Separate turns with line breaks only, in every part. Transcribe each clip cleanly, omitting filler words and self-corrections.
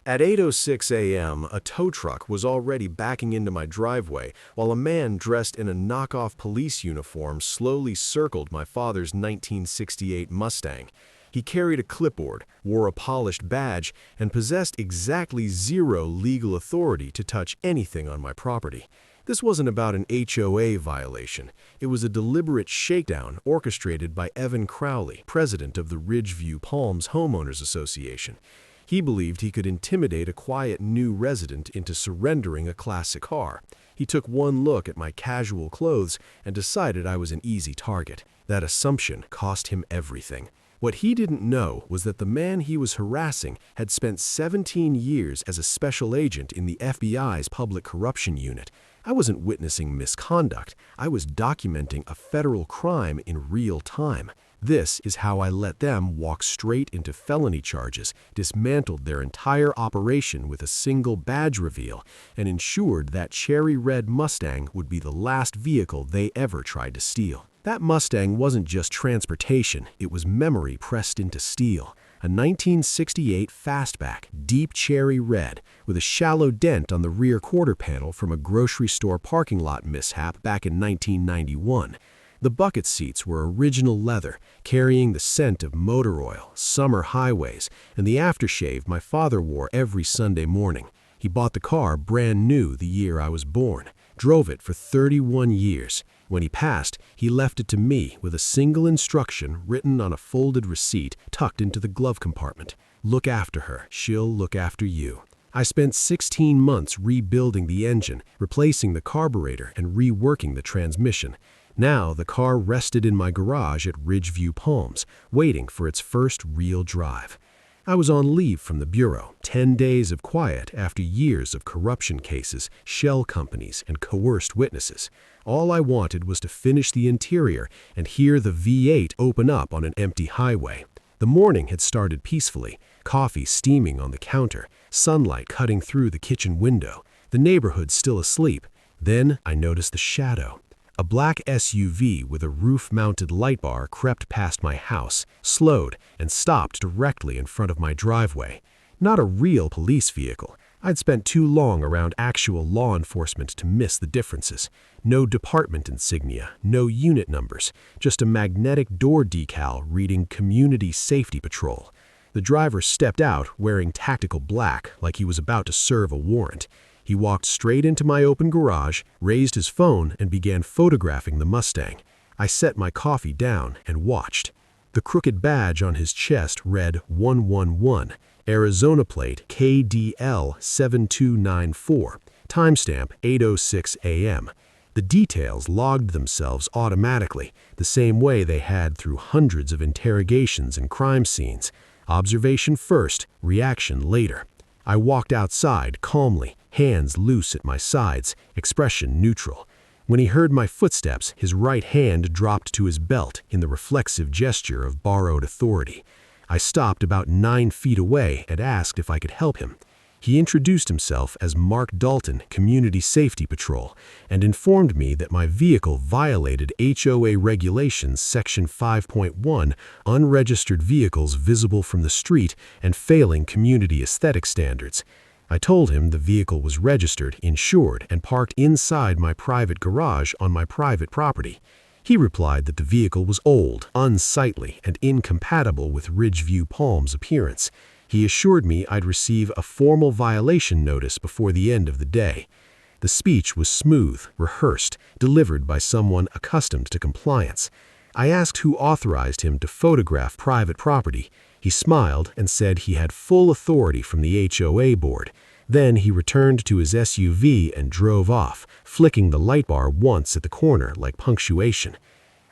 At 8:06 a.m., a tow truck was already backing into my driveway while a man dressed in a knockoff police uniform slowly circled my father's 1968 Mustang. He carried a clipboard, wore a polished badge, and possessed exactly zero legal authority to touch anything on my property. This wasn't about an HOA violation. It was a deliberate shakedown orchestrated by Evan Crowley, president of the Ridgeview Palms Homeowners Association. He believed he could intimidate a quiet new resident into surrendering a classic car. He took one look at my casual clothes and decided I was an easy target. That assumption cost him everything. What he didn't know was that the man he was harassing had spent 17 years as a special agent in the FBI's Public Corruption Unit. I wasn't witnessing misconduct. I was documenting a federal crime in real time. This is how I let them walk straight into felony charges, dismantled their entire operation with a single badge reveal, and ensured that cherry red Mustang would be the last vehicle they ever tried to steal. That Mustang wasn't just transportation, it was memory pressed into steel. A 1968 fastback, deep cherry red, with a shallow dent on the rear quarter panel from a grocery store parking lot mishap back in 1991. The bucket seats were original leather, carrying the scent of motor oil, summer highways, and the aftershave my father wore every Sunday morning. He bought the car brand new the year I was born, drove it for 31 years. When he passed, he left it to me with a single instruction written on a folded receipt tucked into the glove compartment. Look after her, she'll look after you. I spent 16 months rebuilding the engine, replacing the carburetor, and reworking the transmission. Now the car rested in my garage at Ridgeview Palms, waiting for its first real drive. I was on leave from the bureau, 10 days of quiet after years of corruption cases, shell companies, and coerced witnesses. All I wanted was to finish the interior and hear the V8 open up on an empty highway. The morning had started peacefully, coffee steaming on the counter, sunlight cutting through the kitchen window, the neighborhood still asleep. Then I noticed the shadow. A black SUV with a roof-mounted light bar crept past my house, slowed, and stopped directly in front of my driveway. Not a real police vehicle. I'd spent too long around actual law enforcement to miss the differences. No department insignia, no unit numbers, just a magnetic door decal reading Community Safety Patrol. The driver stepped out wearing tactical black like he was about to serve a warrant. He walked straight into my open garage, raised his phone, and began photographing the Mustang. I set my coffee down and watched. The crooked badge on his chest read 111, Arizona plate KDL 7294, timestamp 8:06 a.m. The details logged themselves automatically, the same way they had through hundreds of interrogations and crime scenes. Observation first, reaction later. I walked outside calmly, hands loose at my sides, expression neutral. When he heard my footsteps, his right hand dropped to his belt in the reflexive gesture of borrowed authority. I stopped about 9 feet away and asked if I could help him. He introduced himself as Mark Dalton, Community Safety Patrol, and informed me that my vehicle violated HOA Regulations Section 5.1, unregistered vehicles visible from the street and failing community aesthetic standards. I told him the vehicle was registered, insured, and parked inside my private garage on my private property. He replied that the vehicle was old, unsightly, and incompatible with Ridgeview Palms' appearance. He assured me I'd receive a formal violation notice before the end of the day. The speech was smooth, rehearsed, delivered by someone accustomed to compliance. I asked who authorized him to photograph private property. He smiled and said he had full authority from the HOA board. Then he returned to his SUV and drove off, flicking the light bar once at the corner like punctuation.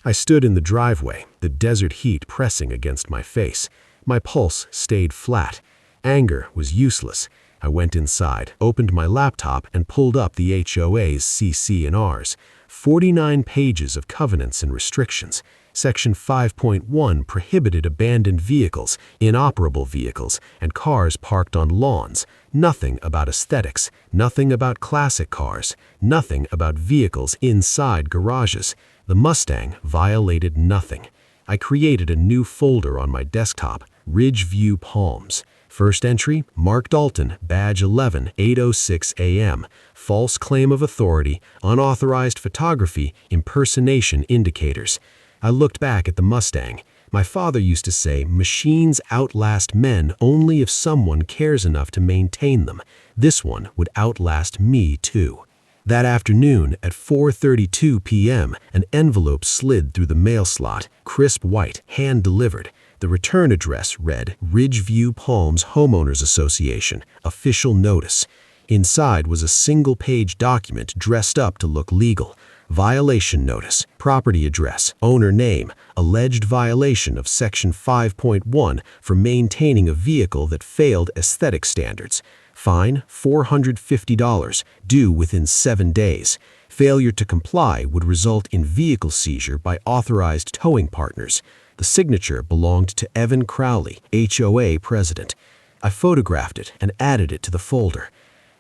I stood in the driveway, the desert heat pressing against my face. My pulse stayed flat. Anger was useless. I went inside, opened my laptop, and pulled up the HOA's CC&Rs. 49 pages of covenants and restrictions. Section 5.1 prohibited abandoned vehicles, inoperable vehicles, and cars parked on lawns. Nothing about aesthetics, nothing about classic cars, nothing about vehicles inside garages. The Mustang violated nothing. I created a new folder on my desktop, Ridgeview Palms. First entry, Mark Dalton, badge 11, 8:06 a.m. False claim of authority, unauthorized photography, impersonation indicators. I looked back at the Mustang. My father used to say, machines outlast men only if someone cares enough to maintain them. This one would outlast me too. That afternoon, at 4:32 p.m., an envelope slid through the mail slot, crisp white, hand-delivered. The return address read, Ridgeview Palms Homeowners Association, official notice. Inside was a single-page document dressed up to look legal. Violation notice, property address, owner name, alleged violation of Section 5.1 for maintaining a vehicle that failed aesthetic standards. Fine, $450, due within 7 days. Failure to comply would result in vehicle seizure by authorized towing partners. The signature belonged to Evan Crowley, HOA president. I photographed it and added it to the folder.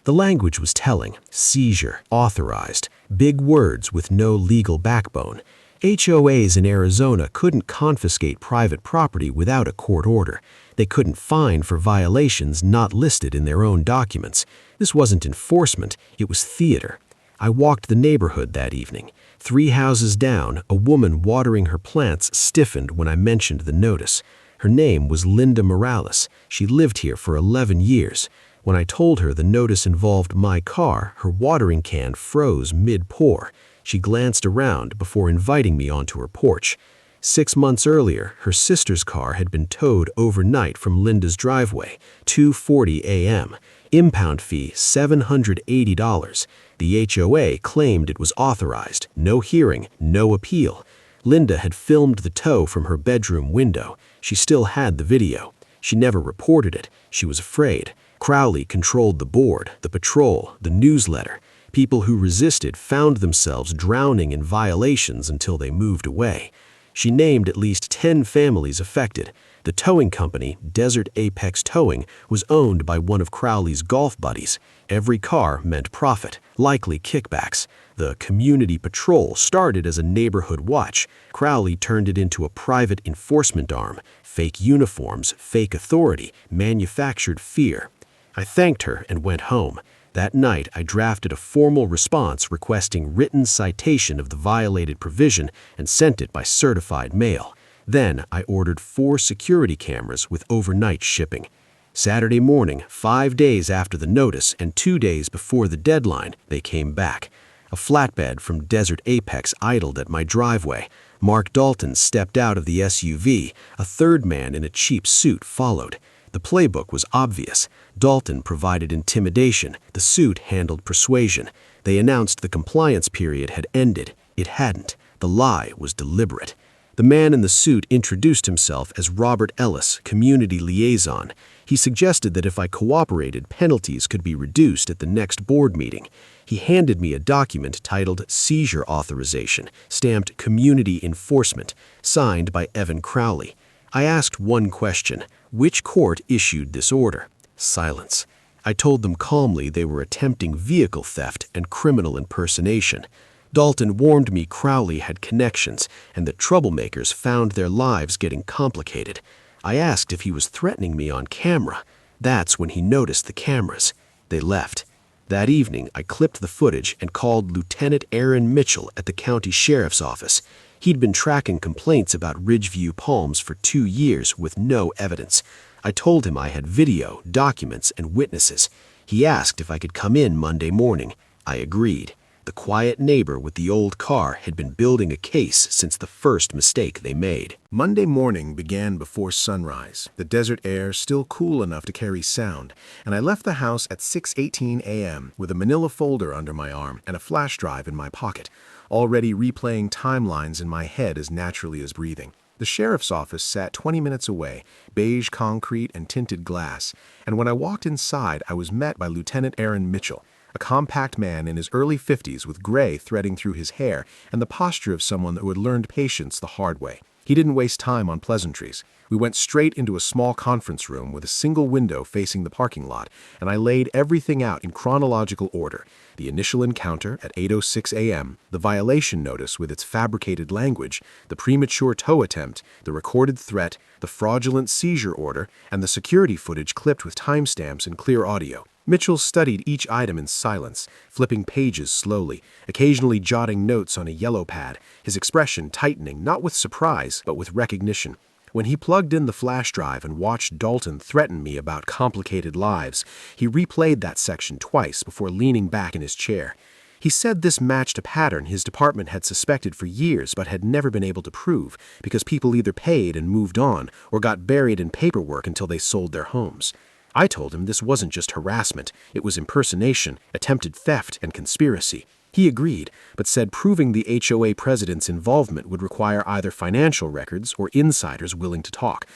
The language was telling, seizure, authorized, big words with no legal backbone. HOAs in Arizona couldn't confiscate private property without a court order. They couldn't fine for violations not listed in their own documents. This wasn't enforcement, it was theater. I walked the neighborhood that evening. 3 houses down, a woman watering her plants stiffened when I mentioned the notice. Her name was Linda Morales. She lived here for 11 years. When I told her the notice involved my car, her watering can froze mid-pour. She glanced around before inviting me onto her porch. 6 months earlier, her sister's car had been towed overnight from Linda's driveway, 2:40 a.m. Impound fee $780. The HOA claimed it was authorized, no hearing, no appeal. Linda had filmed the tow from her bedroom window. She still had the video. She never reported it. She was afraid. Crowley controlled the board, the patrol, the newsletter. People who resisted found themselves drowning in violations until they moved away. She named at least 10 families affected. The towing company, Desert Apex Towing, was owned by one of Crowley's golf buddies. Every car meant profit, likely kickbacks. The community patrol started as a neighborhood watch. Crowley turned it into a private enforcement arm. Fake uniforms, fake authority, manufactured fear. I thanked her and went home. That night, I drafted a formal response requesting written citation of the violated provision and sent it by certified mail. Then, I ordered 4 security cameras with overnight shipping. Saturday morning, 5 days after the notice and 2 days before the deadline, they came back. A flatbed from Desert Apex idled at my driveway. Mark Dalton stepped out of the SUV. A third man in a cheap suit followed. The playbook was obvious. Dalton provided intimidation. The suit handled persuasion. They announced the compliance period had ended. It hadn't. The lie was deliberate. The man in the suit introduced himself as Robert Ellis, community liaison. He suggested that if I cooperated, penalties could be reduced at the next board meeting. He handed me a document titled Seizure Authorization, stamped Community Enforcement, signed by Evan Crowley. I asked one question: which court issued this order? Silence. I told them calmly they were attempting vehicle theft and criminal impersonation. Dalton warned me Crowley had connections and that troublemakers found their lives getting complicated. I asked if he was threatening me on camera. That's when he noticed the cameras. They left. That evening, I clipped the footage and called Lieutenant Aaron Mitchell at the county sheriff's office. He'd been tracking complaints about Ridgeview Palms for 2 years with no evidence. I told him I had video, documents, and witnesses. He asked if I could come in Monday morning. I agreed. The quiet neighbor with the old car had been building a case since the first mistake they made. Monday morning began before sunrise, the desert air still cool enough to carry sound, and I left the house at 6:18 a.m. with a manila folder under my arm and a flash drive in my pocket, already replaying timelines in my head as naturally as breathing. The sheriff's office sat 20 minutes away, beige concrete and tinted glass, and when I walked inside, I was met by Lieutenant Aaron Mitchell, a compact man in his early 50s with gray threading through his hair and the posture of someone who had learned patience the hard way. He didn't waste time on pleasantries. We went straight into a small conference room with a single window facing the parking lot, and I laid everything out in chronological order. The initial encounter at 8:06 a.m., the violation notice with its fabricated language, the premature tow attempt, the recorded threat, the fraudulent seizure order, and the security footage clipped with timestamps and clear audio. Mitchell studied each item in silence, flipping pages slowly, occasionally jotting notes on a yellow pad, his expression tightening not with surprise, but with recognition. When he plugged in the flash drive and watched Dalton threaten me about complicated lives, he replayed that section twice before leaning back in his chair. He said this matched a pattern his department had suspected for years but had never been able to prove because people either paid and moved on or got buried in paperwork until they sold their homes. I told him this wasn't just harassment, it was impersonation, attempted theft, and conspiracy. He agreed, but said proving the HOA president's involvement would require either financial records or insiders willing to talk.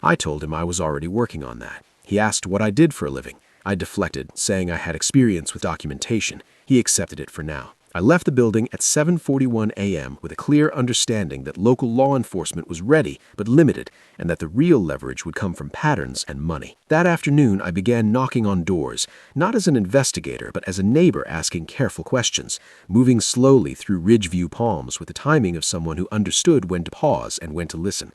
I told him I was already working on that. He asked what I did for a living. I deflected, saying I had experience with documentation. He accepted it for now. I left the building at 7:41 a.m. with a clear understanding that local law enforcement was ready but limited, and that the real leverage would come from patterns and money. That afternoon, I began knocking on doors, not as an investigator but as a neighbor asking careful questions, moving slowly through Ridgeview Palms with the timing of someone who understood when to pause and when to listen.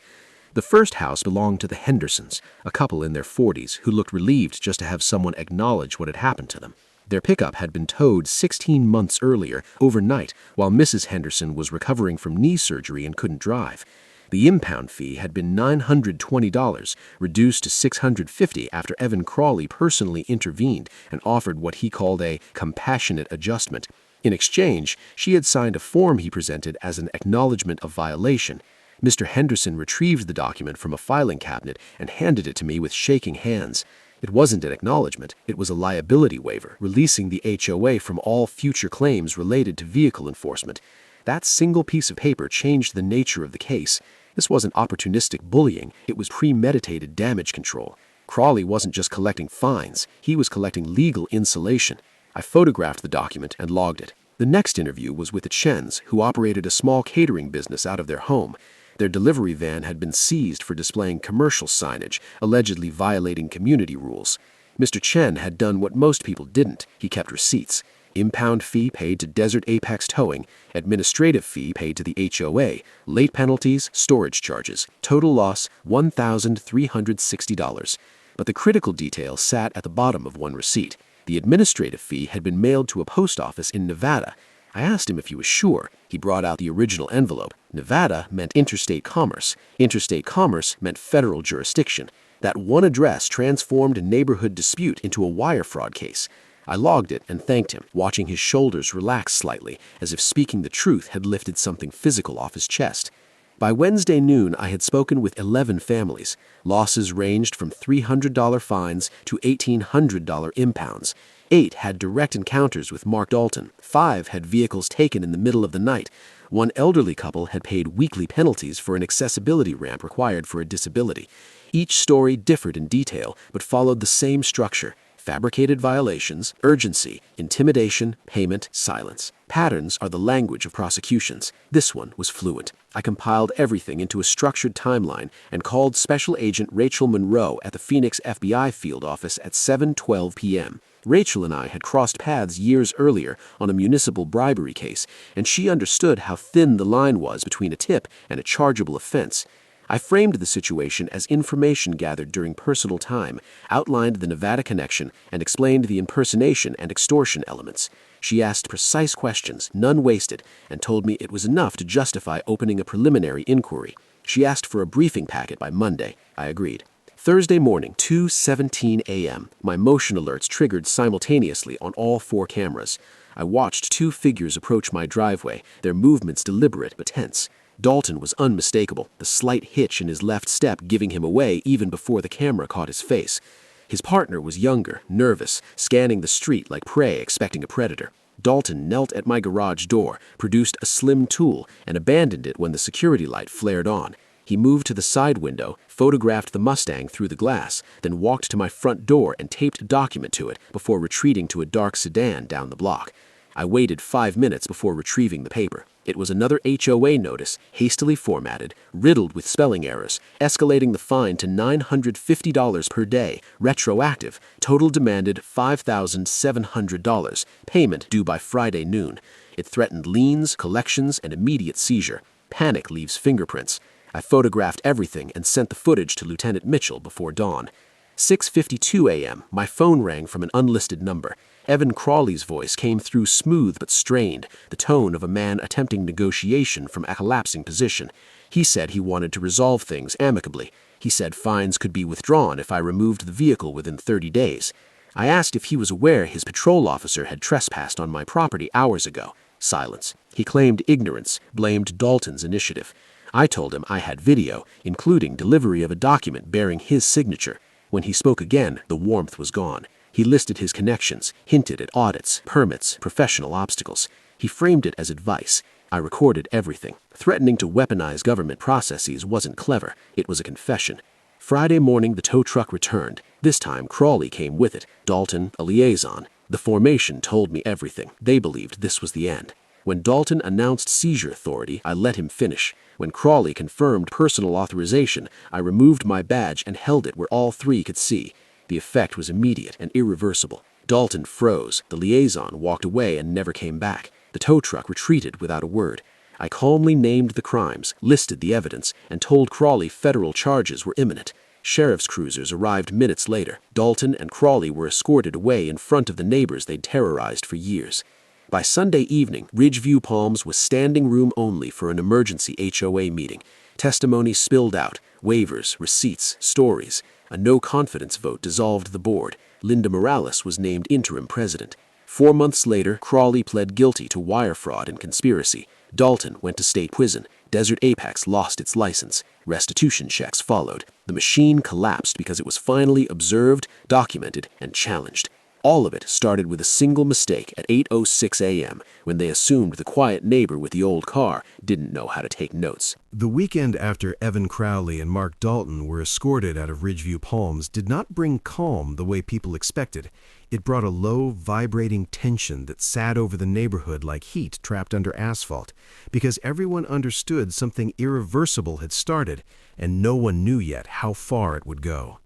The first house belonged to the Hendersons, a couple in their 40s who looked relieved just to have someone acknowledge what had happened to them. Their pickup had been towed 16 months earlier, overnight, while Mrs. Henderson was recovering from knee surgery and couldn't drive. The impound fee had been $920, reduced to $650 after Evan Crawley personally intervened and offered what he called a compassionate adjustment. In exchange, she had signed a form he presented as an acknowledgement of violation. Mr. Henderson retrieved the document from a filing cabinet and handed it to me with shaking hands. It wasn't an acknowledgement, it was a liability waiver, releasing the HOA from all future claims related to vehicle enforcement. That single piece of paper changed the nature of the case. This wasn't opportunistic bullying, it was premeditated damage control. Crawley wasn't just collecting fines, he was collecting legal insulation. I photographed the document and logged it. The next interview was with the Chens, who operated a small catering business out of their home. Their delivery van had been seized for displaying commercial signage, allegedly violating community rules. Mr. Chen had done what most people didn't. He kept receipts. Impound fee paid to Desert Apex Towing, administrative fee paid to the HOA, late penalties, storage charges. Total loss, $1,360. But the critical detail sat at the bottom of one receipt. The administrative fee had been mailed to a post office in Nevada. I asked him if he was sure. He brought out the original envelope. Nevada meant interstate commerce. Interstate commerce meant federal jurisdiction. That one address transformed a neighborhood dispute into a wire fraud case. I logged it and thanked him, watching his shoulders relax slightly, as if speaking the truth had lifted something physical off his chest. By Wednesday noon, I had spoken with 11 families. Losses ranged from $300 fines to $1,800 impounds. 8 had direct encounters with Mark Dalton. 5 had vehicles taken in the middle of the night. One elderly couple had paid weekly penalties for an accessibility ramp required for a disability. Each story differed in detail, but followed the same structure: fabricated violations, urgency, intimidation, payment, silence. Patterns are the language of prosecutions. This one was fluent. I compiled everything into a structured timeline and called Special Agent Rachel Monroe at the Phoenix FBI field office at 7:12 p.m. Rachel and I had crossed paths years earlier on a municipal bribery case, and she understood how thin the line was between a tip and a chargeable offense. I framed the situation as information gathered during personal time, outlined the Nevada connection, and explained the impersonation and extortion elements. She asked precise questions, none wasted, and told me it was enough to justify opening a preliminary inquiry. She asked for a briefing packet by Monday. I agreed. Thursday morning, 2:17 a.m., my motion alerts triggered simultaneously on all 4 cameras. I watched 2 figures approach my driveway, their movements deliberate but tense. Dalton was unmistakable, the slight hitch in his left step giving him away even before the camera caught his face. His partner was younger, nervous, scanning the street like prey expecting a predator. Dalton knelt at my garage door, produced a slim tool, and abandoned it when the security light flared on. He moved to the side window, photographed the Mustang through the glass, then walked to my front door and taped a document to it before retreating to a dark sedan down the block. I waited 5 minutes before retrieving the paper.
It was another HOA notice, hastily formatted, riddled with spelling errors, escalating the fine to $950 per day, retroactive, total demanded $5,700, payment due by Friday noon. It threatened liens, collections, and immediate seizure. Panic leaves fingerprints. I photographed everything and sent the footage to Lieutenant Mitchell before dawn. 6:52 a.m., my phone rang from an unlisted number. Evan Crawley's voice came through smooth but strained, the tone of a man attempting negotiation from a collapsing position. He said he wanted to resolve things amicably. He said fines could be withdrawn if I removed the vehicle within 30 days. I asked if he was aware his patrol officer had trespassed on my property hours ago. Silence. He claimed ignorance, blamed Dalton's initiative. I told him I had video, including delivery of a document bearing his signature. When he spoke again, the warmth was gone. He listed his connections, hinted at audits, permits, professional obstacles. He framed it as advice. I recorded everything. Threatening to weaponize government processes wasn't clever. It was a confession. Friday morning, the tow truck returned. This time, Crawley came with it. Dalton, a liaison. The formation told me everything. They believed this was the end. When Dalton announced seizure authority, I let him finish. When Crawley confirmed personal authorization, I removed my badge and held it where all three could see. The effect was immediate and irreversible. Dalton froze. The liaison walked away and never came back. The tow truck retreated without a word. I calmly named the crimes, listed the evidence, and told Crawley federal charges were imminent. Sheriff's cruisers arrived minutes later. Dalton and Crawley were escorted away in front of the neighbors they'd terrorized for years. By Sunday evening, Ridgeview Palms was standing room only for an emergency HOA meeting. Testimony spilled out, waivers, receipts, stories. A no-confidence vote dissolved the board. Linda Morales was named interim president. 4 months later, Crawley pled guilty to wire fraud and conspiracy. Dalton went to state prison. Desert Apex lost its license. Restitution checks followed. The machine collapsed because it was finally observed, documented, and challenged. All of it started with a single mistake at 8:06 a.m. when they assumed the quiet neighbor with the old car didn't know how to take notes.
The weekend after Evan Crowley and Mark Dalton were escorted out of Ridgeview Palms did not bring calm the way people expected. It brought a low, vibrating tension that sat over the neighborhood like heat trapped under asphalt, because everyone understood something irreversible had started, and no one knew yet how far it would go.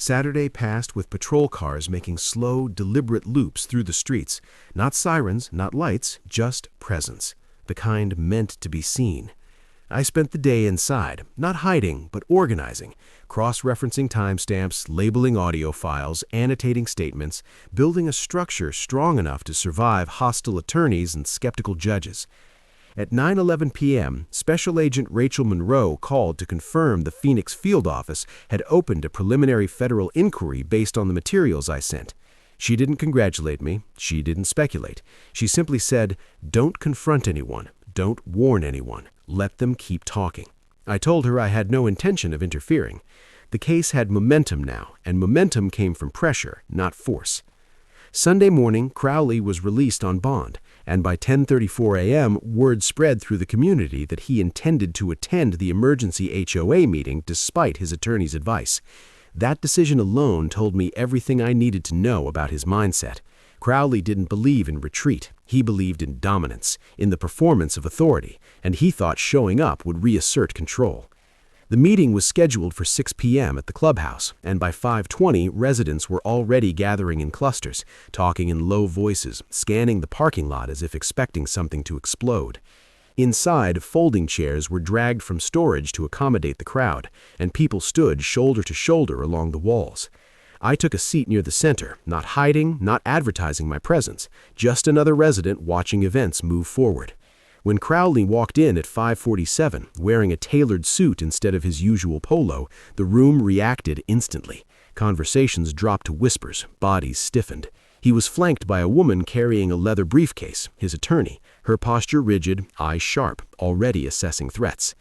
Saturday passed with patrol cars making slow, deliberate loops through the streets. Not sirens, not lights, just presence, the kind meant to be seen. I spent the day inside, not hiding, but organizing, cross-referencing timestamps, labeling audio files, annotating statements, building a structure strong enough to survive hostile attorneys and skeptical judges. At 9:11 p.m., Special Agent Rachel Monroe called to confirm the Phoenix field office had opened a preliminary federal inquiry based on the materials I sent. She didn't congratulate me. She didn't speculate. She simply said, "Don't confront anyone. Don't warn anyone. Let them keep talking." I told her I had no intention of interfering. The case had momentum now, and momentum came from pressure, not force. Sunday morning, Crowley was released on bond, and by 10:34 a.m., word spread through the community that he intended to attend the emergency HOA meeting despite his attorney's advice. That decision alone told me everything I needed to know about his mindset. Crowley didn't believe in retreat. He believed in dominance, in the performance of authority, and he thought showing up would reassert control. The meeting was scheduled for 6 p.m. at the clubhouse, and by 5:20, residents were already gathering in clusters, talking in low voices, scanning the parking lot as if expecting something to explode. Inside, folding chairs were dragged from storage to accommodate the crowd, and people stood shoulder to shoulder along the walls. I took a seat near the center, not hiding, not advertising my presence, just another resident watching events move forward. When Crowley walked in at 5:47, wearing a tailored suit instead of his usual polo, the room reacted instantly. Conversations dropped to whispers, bodies stiffened. He was flanked by a woman carrying a leather briefcase, his attorney, her posture rigid, eyes sharp, already assessing threats.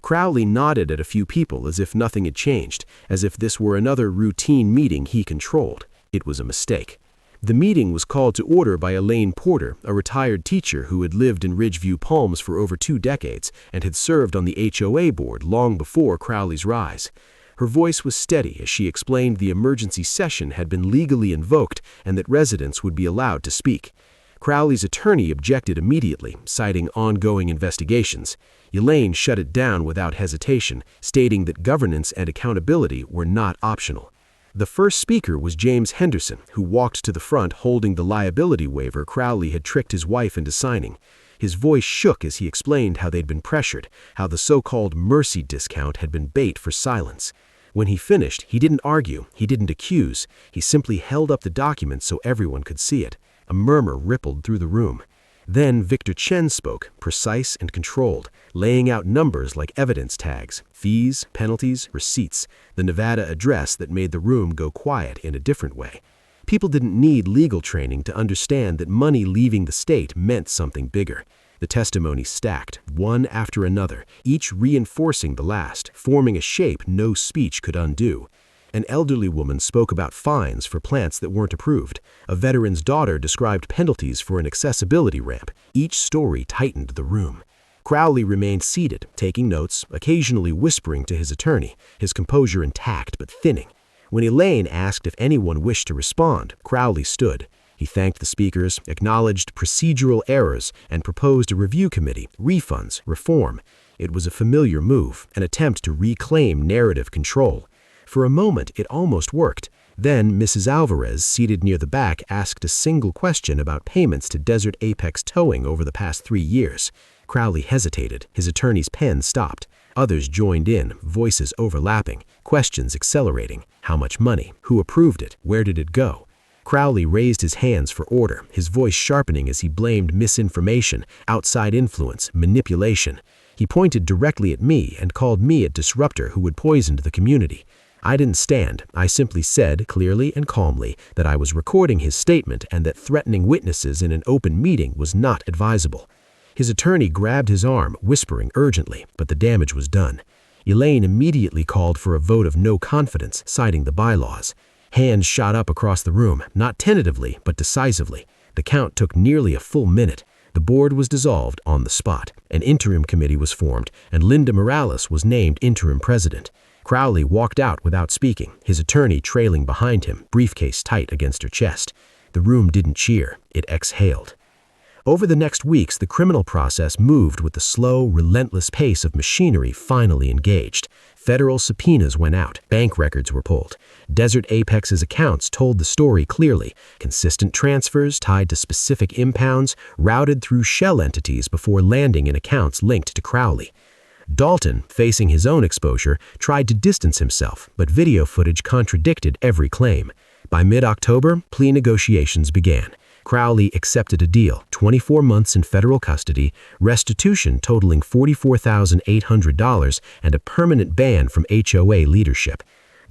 Crowley nodded at a few people as if nothing had changed, as if this were another routine meeting he controlled. It was a mistake. The meeting was called to order by Elaine Porter, a retired teacher who had lived in Ridgeview Palms for over 2 decades and had served on the HOA board long before Crowley's rise. Her voice was steady as she explained the emergency session had been legally invoked and that residents would be allowed to speak.
Crowley's attorney objected immediately, citing ongoing investigations. Elaine shut it down without hesitation, stating that governance and accountability were not optional. The first speaker was James Henderson, who walked to the front holding the liability waiver Crowley had tricked his wife into signing. His voice shook as he explained how they'd been pressured, how the so-called mercy discount had been bait for silence. When he finished, he didn't argue, he didn't accuse, he simply held up the document so everyone could see it. A murmur rippled through the room. Then Victor Chen spoke, precise and controlled, laying out numbers like evidence tags, fees, penalties, receipts, the Nevada address that made the room go quiet in a different way. People didn't need legal training to understand that money leaving the state meant something bigger. The testimony stacked, one after another, each reinforcing the last, forming a shape no speech could undo. An elderly woman spoke about fines for plants that weren't approved. A veteran's daughter described penalties for an accessibility ramp. Each story tightened the room. Crowley remained seated, taking notes, occasionally whispering to his attorney, his composure intact but thinning. When Elaine asked if anyone wished to respond, Crowley stood. He thanked the speakers, acknowledged procedural errors, and proposed a review committee, refunds, reform. It was a familiar move, an attempt to reclaim narrative control. For a moment, it almost worked. Then Mrs. Alvarez, seated near the back, asked a single question about payments to Desert Apex Towing over the past 3 years. Crowley hesitated. His attorney's pen stopped. Others joined in, voices overlapping, questions accelerating. How much money? Who approved it? Where did it go? Crowley raised his hands for order, his voice sharpening as he blamed misinformation, outside influence, manipulation. He pointed directly at me and called me a disruptor who had poisoned the community. I didn't stand. I simply said, clearly and calmly, that I was recording his statement and that threatening witnesses in an open meeting was not advisable. His attorney grabbed his arm, whispering urgently, but the damage was done. Elaine immediately called for a vote of no confidence, citing the bylaws. Hands shot up across the room, not tentatively, but decisively. The count took nearly a full minute. The board was dissolved on the spot. An interim committee was formed, and Linda Morales was named interim president. Crowley walked out without speaking, his attorney trailing behind him, briefcase tight against her chest. The room didn't cheer, it exhaled. Over the next weeks, the criminal process moved with the slow, relentless pace of machinery finally engaged. Federal subpoenas went out, bank records were pulled. Desert Apex's accounts told the story clearly. Consistent transfers tied to specific impounds, routed through shell entities before landing in accounts linked to Crowley. Dalton, facing his own exposure, tried to distance himself, but video footage contradicted every claim. By mid-October, plea negotiations began. Crowley accepted a deal, 24 months in federal custody, restitution totaling $44,800, and a permanent ban from HOA leadership.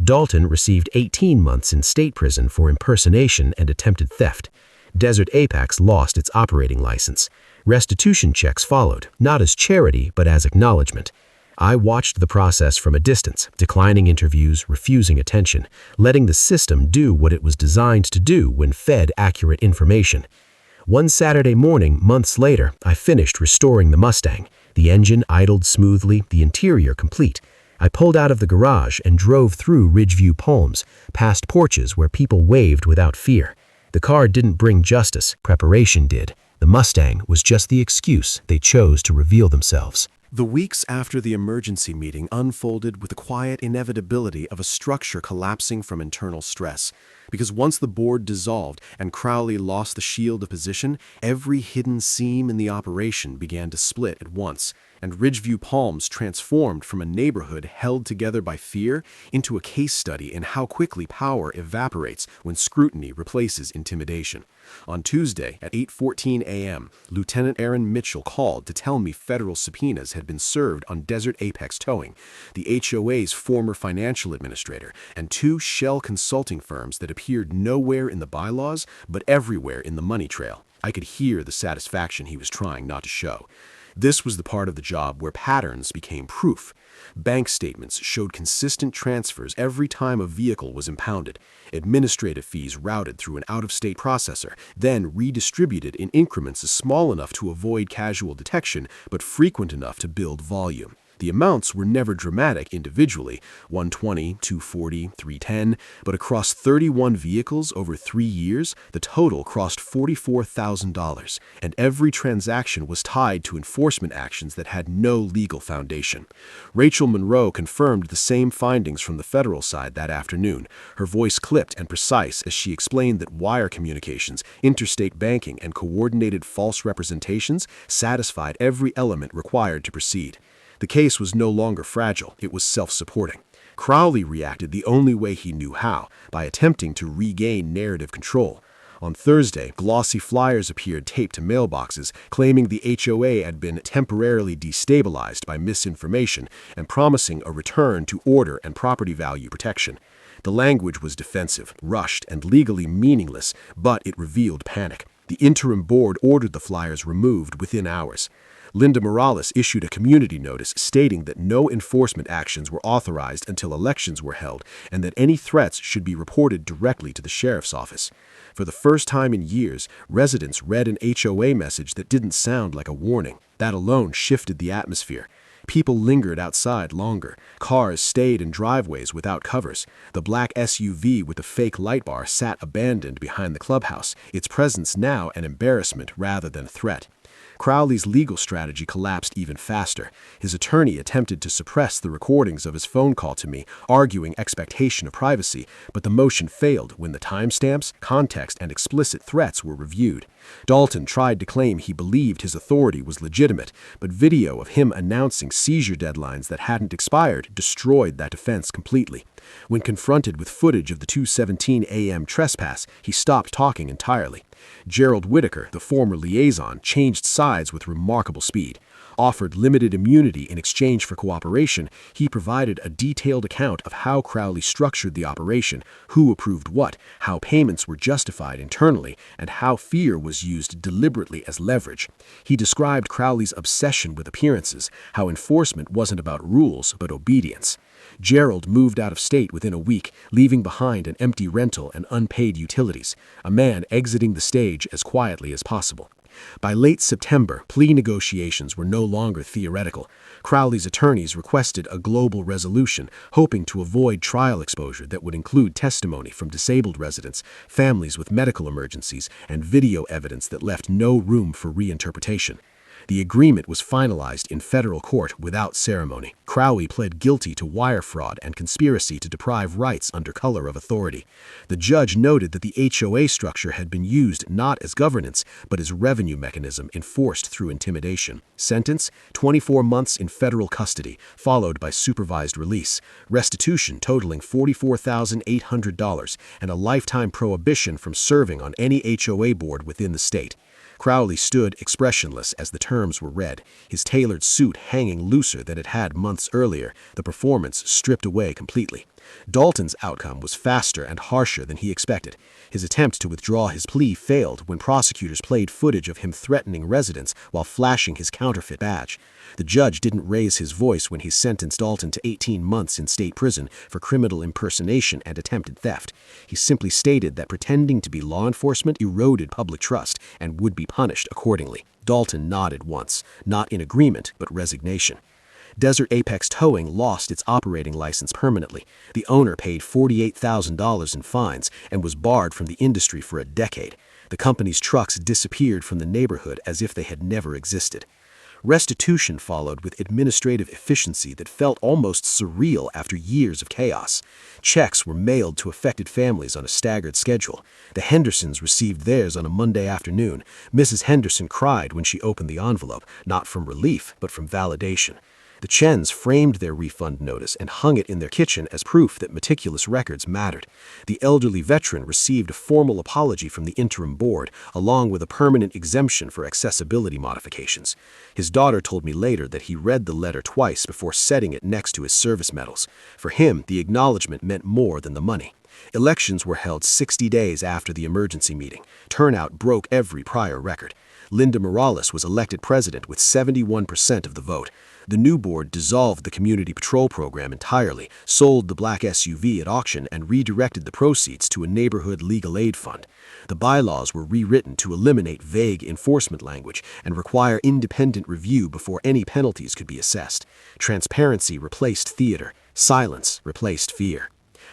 Dalton received 18 months in state prison for impersonation and attempted theft. Desert Apex lost its operating license. Restitution checks followed, not as charity, but as acknowledgement. I watched the process from a distance, declining interviews, refusing attention, letting the system do what it was designed to do when fed accurate information. One Saturday morning, months later, I finished restoring the Mustang. The engine idled smoothly, the interior complete. I pulled out of the garage and drove through Ridgeview Palms, past porches where people waved without fear. The car didn't bring justice, preparation did. The Mustang was just the excuse they chose to reveal themselves.
The weeks after the emergency meeting unfolded with the quiet inevitability of a structure collapsing from internal stress. Because once the board dissolved and Crowley lost the shield of position, every hidden seam in the operation began to split at once, and Ridgeview Palms transformed from a neighborhood held together by fear into a case study in how quickly power evaporates when scrutiny replaces intimidation. On Tuesday at 8:14 a.m., Lieutenant Aaron Mitchell called to tell me federal subpoenas had been served on Desert Apex Towing, the HOA's former financial administrator, and 2 shell consulting firms that appeared nowhere in the bylaws, but everywhere in the money trail. I could hear the satisfaction he was trying not to show. This was the part of the job where patterns became proof. Bank statements showed consistent transfers every time a vehicle was impounded. Administrative fees routed through an out-of-state processor, then redistributed in increments small enough to avoid casual detection, but frequent enough to build volume.
The amounts were never dramatic individually, 120, 240, 310, but across 31 vehicles over 3 years, the total crossed $44,000, and every transaction was tied to enforcement actions that had no legal foundation. Rachel Monroe confirmed the same findings from the federal side that afternoon, her voice clipped and precise as she explained that wire communications, interstate banking, and coordinated false representations satisfied every element required to proceed. The case was no longer fragile, it was self-supporting. Crowley reacted the only way he knew how, by attempting to regain narrative control. On Thursday, glossy flyers appeared taped to mailboxes, claiming the HOA had been temporarily destabilized by misinformation and promising a return to order and property value protection. The language was defensive, rushed, and legally meaningless, but it revealed panic. The interim board ordered the flyers removed within hours. Linda Morales issued a community notice stating that no enforcement actions were authorized until elections were held and that any threats should be reported directly to the sheriff's office. For the first time in years, residents read an HOA message that didn't sound like a warning. That alone shifted the atmosphere. People lingered outside longer. Cars stayed in driveways without covers. The black SUV with the fake light bar sat abandoned behind the clubhouse, its presence now an embarrassment rather than a threat. Crowley's legal strategy collapsed even faster. His attorney attempted to suppress the recordings of his phone call to me, arguing expectation of privacy, but the motion failed when the timestamps, context, and explicit threats were reviewed. Dalton tried to claim he believed his authority was legitimate, but video of him announcing seizure deadlines that hadn't expired destroyed that defense completely. When confronted with footage of the 2:17 a.m. trespass, he stopped talking entirely. Gerald Whitaker, the former liaison, changed sides with remarkable speed. Offered limited immunity in exchange for cooperation, he provided a detailed account of how Crowley structured the operation, who approved what, how payments were justified internally, and how fear was used deliberately as leverage. He described Crowley's obsession with appearances, how enforcement wasn't about rules but obedience. Gerald moved out of state within a week, leaving behind an empty rental and unpaid utilities, a man exiting the stage as quietly as possible. By late September, plea negotiations were no longer theoretical. Crowley's attorneys requested a global resolution, hoping to avoid trial exposure that would include testimony from disabled residents, families with medical emergencies, and video evidence that left no room for reinterpretation. The agreement was finalized in federal court without ceremony. Crowley pled guilty to wire fraud and conspiracy to deprive rights under color of authority. The judge noted that the HOA structure had been used not as governance, but as revenue mechanism enforced through intimidation. Sentence: 24 months in federal custody, followed by supervised release. Restitution totaling $44,800 and a lifetime prohibition from serving on any HOA board within the state. Crowley stood expressionless as the terms were read, his tailored suit hanging looser than it had months earlier, the performance stripped away completely. Dalton's outcome was faster and harsher than he expected. His attempt to withdraw his plea failed when prosecutors played footage of him threatening residents while flashing his counterfeit badge. The judge didn't raise his voice when he sentenced Dalton to 18 months in state prison for criminal impersonation and attempted theft. He simply stated that pretending to be law enforcement eroded public trust and would be punished accordingly. Dalton nodded once, not in agreement, but resignation. Desert Apex Towing lost its operating license permanently. The owner paid $48,000 in fines and was barred from the industry for a decade. The company's trucks disappeared from the neighborhood as if they had never existed. Restitution followed with administrative efficiency that felt almost surreal after years of chaos. Checks were mailed to affected families on a staggered schedule. The Hendersons received theirs on a Monday afternoon. Mrs. Henderson cried when she opened the envelope, not from relief, but from validation. The Chens framed their refund notice and hung it in their kitchen as proof that meticulous records mattered. The elderly veteran received a formal apology from the interim board, along with a permanent exemption for accessibility modifications. His daughter told me later that he read the letter twice before setting it next to his service medals. For him, the acknowledgement meant more than the money. Elections were held 60 days after the emergency meeting. Turnout broke every prior record. Linda Morales was elected president with 71% of the vote. The new board dissolved the community patrol program entirely, sold the black SUV at auction, and redirected the proceeds to a neighborhood legal aid fund. The bylaws were rewritten to eliminate vague enforcement language and require independent review before any penalties could be assessed. Transparency replaced theater. Silence replaced fear.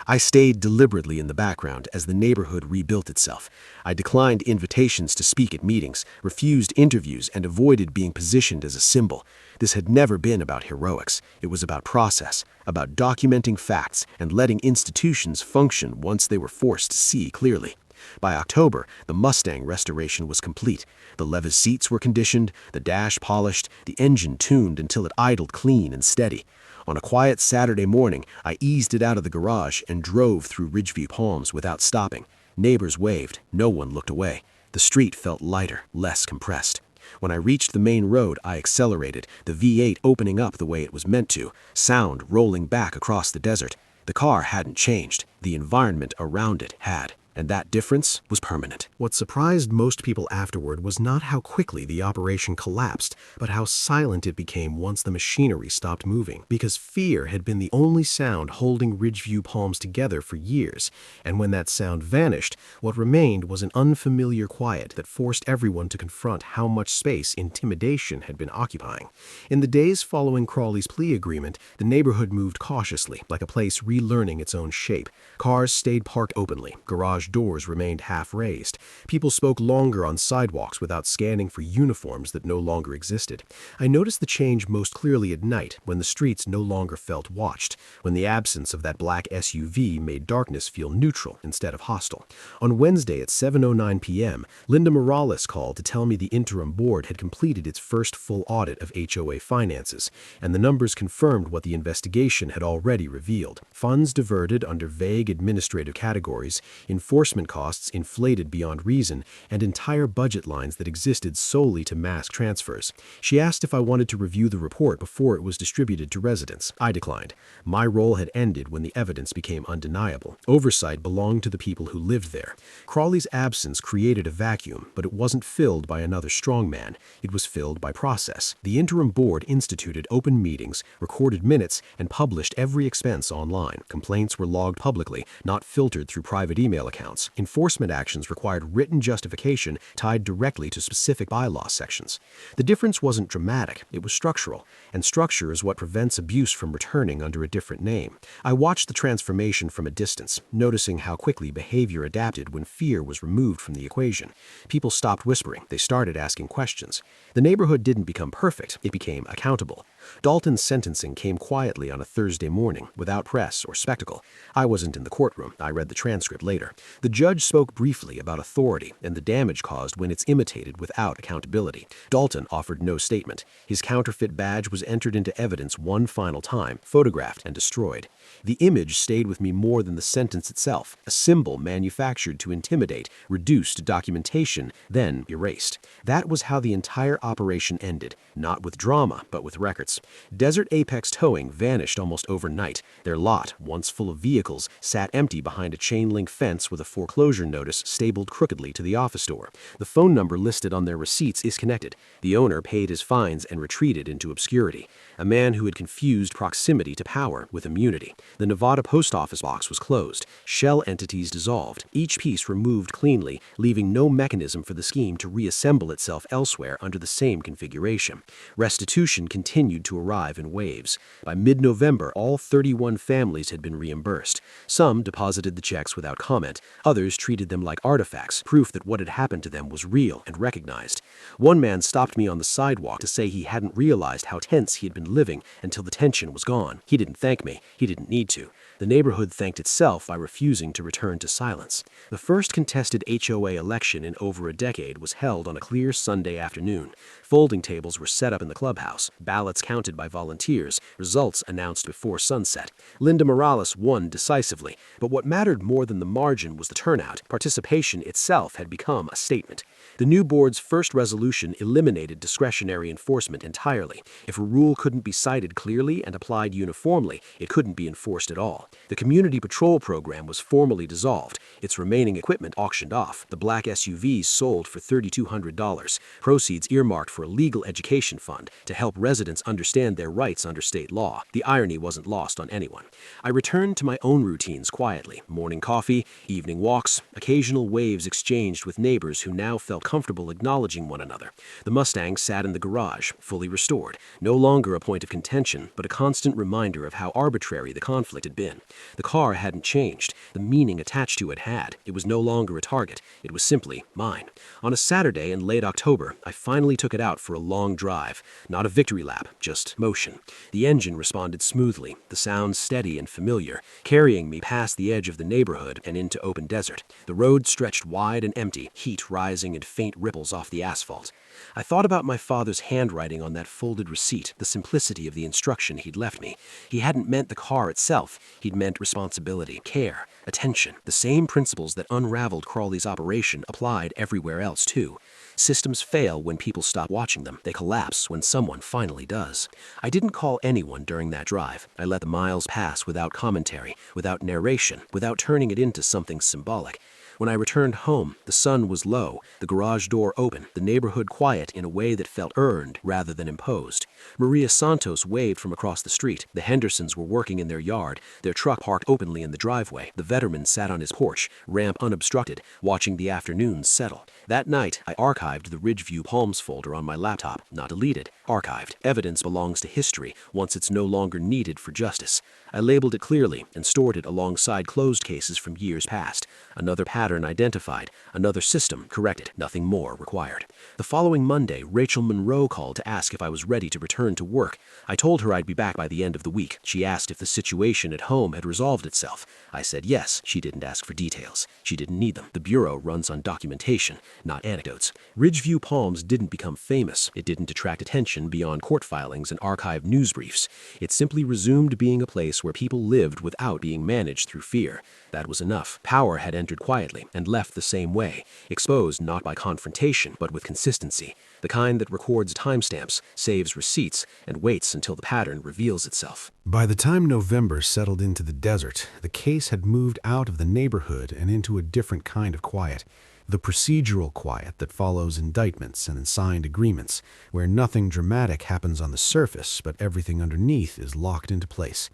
I stayed deliberately in the background as the neighborhood rebuilt itself. I declined invitations to speak at meetings, refused interviews, and avoided being positioned as a symbol. This had never been about heroics. It was about process, about documenting facts and letting institutions function once they were forced to see clearly. By October, the Mustang restoration was complete. The leather seats were conditioned, the dash polished, the engine tuned until it idled clean and steady. On a quiet Saturday morning, I eased it out of the garage and drove through Ridgeview Palms without stopping. Neighbors waved. No one looked away. The street felt lighter, less compressed. When I reached the main road, I accelerated, the V8 opening up the way it was meant to, sound rolling back across the desert. The car hadn't changed. The environment around it had. And that difference was permanent.
What surprised most people afterward was not how quickly the operation collapsed, but how silent it became once the machinery stopped moving. Because fear had been the only sound holding Ridgeview Palms together for years, and when that sound vanished, what remained was an unfamiliar quiet that forced everyone to confront how much space intimidation had been occupying. In the days following Crawley's plea agreement, the neighborhood moved cautiously, like a place relearning its own shape. Cars stayed parked openly, garage doors remained half-raised. People spoke longer on sidewalks without scanning for uniforms that no longer existed. I noticed the change most clearly at night, when the streets no longer felt watched, when the absence of that black SUV made darkness feel neutral instead of hostile. On Wednesday at 7:09 p.m., Linda Morales called to tell me the interim board had completed its first full audit of HOA finances, and the numbers confirmed what the investigation had already revealed. Funds diverted under vague administrative categories, enforcement costs inflated beyond reason, and entire budget lines that existed solely to mask transfers. She asked if I wanted to review the report before it was distributed to residents. I declined. My role had ended when the evidence became undeniable. Oversight belonged to the people who lived there. Crawley's absence created a vacuum, but it wasn't filled by another strongman. It was filled by process. The interim board instituted open meetings, recorded minutes, and published every expense online. Complaints were logged publicly, not filtered through private email accounts. Enforcement actions required written justification tied directly to specific bylaw sections. The difference wasn't dramatic, it was structural, and structure is what prevents abuse from returning under a different name. I watched the transformation from a distance, noticing how quickly behavior adapted when fear was removed from the equation. People stopped whispering, they started asking questions. The neighborhood didn't become perfect, it became accountable. Dalton's sentencing came quietly on a Thursday morning, without press or spectacle. I wasn't in the courtroom, I read the transcript later. The judge spoke briefly about authority and the damage caused when it's imitated without accountability. Dalton offered no statement. His counterfeit badge was entered into evidence one final time, photographed and destroyed. The image stayed with me more than the sentence itself, a symbol manufactured to intimidate, reduced to documentation, then erased. That was how the entire operation ended, not with drama, but with records. Desert Apex Towing vanished almost overnight. Their lot, once full of vehicles, sat empty behind a chain-link fence with a foreclosure notice stapled crookedly to the office door. The phone number listed on their receipts is connected. The owner paid his fines and retreated into obscurity. A man who had confused proximity to power with immunity. The Nevada post office box was closed. Shell entities dissolved. Each piece removed cleanly, leaving no mechanism for the scheme to reassemble itself elsewhere under the same configuration. Restitution continued to arrive in waves. By mid-November, all 31 families had been reimbursed. Some deposited the checks without comment. Others treated them like artifacts, proof that what had happened to them was real and recognized. One man stopped me on the sidewalk to say he hadn't realized how tense he had been living until the tension was gone. He didn't thank me. He didn't need to. The neighborhood thanked itself by refusing to return to silence. The first contested HOA election in over a decade was held on a clear Sunday afternoon. Folding tables were set up in the clubhouse, ballots counted by volunteers, results announced before sunset. Linda Morales won decisively, but what mattered more than the margin was the turnout. Participation itself had become a statement. The new board's first resolution eliminated discretionary enforcement entirely. If a rule couldn't be cited clearly and applied uniformly, it couldn't be enforced at all. The community patrol program was formally dissolved, its remaining equipment auctioned off, the black SUVs sold for $3,200, proceeds earmarked for a legal education fund to help residents understand
understand their rights under state law. The irony wasn't lost on anyone. I returned to my own routines quietly. Morning coffee, evening walks, occasional waves exchanged with neighbors who now felt comfortable acknowledging one another. The Mustang sat in the garage, fully restored, no longer a point of contention, but a constant reminder of how arbitrary the conflict had been. The car hadn't changed. The meaning attached to it had. It was no longer a target. It was simply mine. On a Saturday in late October, I finally took it out for a long drive. Not a victory lap, just motion. The engine responded smoothly, the sound steady and familiar, carrying me past the edge of the neighborhood and into open desert. The road stretched wide and empty, heat rising in faint ripples off the asphalt. I thought about my father's handwriting on that folded receipt, the simplicity of the instruction he'd left me. He hadn't meant the car itself. He'd meant responsibility, care, attention. The same principles that unraveled Crawley's operation applied everywhere else, too. Systems fail when people stop watching them. They collapse when someone finally does. I didn't call anyone during that drive. I let the miles pass without commentary, without narration, without turning it into something symbolic. When I returned home, the sun was low, the garage door open, the neighborhood quiet in a way that felt earned rather than imposed. Maria Santos waved from across the street. The Hendersons were working in their yard, their truck parked openly in the driveway. The Vetterman sat on his porch, ramp unobstructed, watching the afternoons settle. That night, I archived the Ridgeview Palms folder on my laptop, not deleted, archived. Evidence belongs to history once it's no longer needed for justice. I labeled it clearly and stored it alongside closed cases from years past. Another pattern identified, another system corrected, nothing more required. The following Monday, Rachel Monroe called to ask if I was ready to return to work. I told her I'd be back by the end of the week. She asked if the situation at home had resolved itself. I said yes. She didn't ask for details. She didn't need them. The Bureau runs on documentation, not anecdotes. Ridgeview Palms didn't become famous. It didn't attract attention beyond court filings and archived news briefs. It simply resumed being a place where people lived without being managed through fear. That was enough. Power had entered quietly and left the same way, exposed not by confrontation but with consistency, the kind that records timestamps, saves receipts, and waits until the pattern reveals itself.
By the time November settled into the desert, the case had moved out of the neighborhood and into a different kind of quiet. The procedural quiet that follows indictments and signed agreements, where nothing dramatic happens on the surface but everything underneath is locked into place.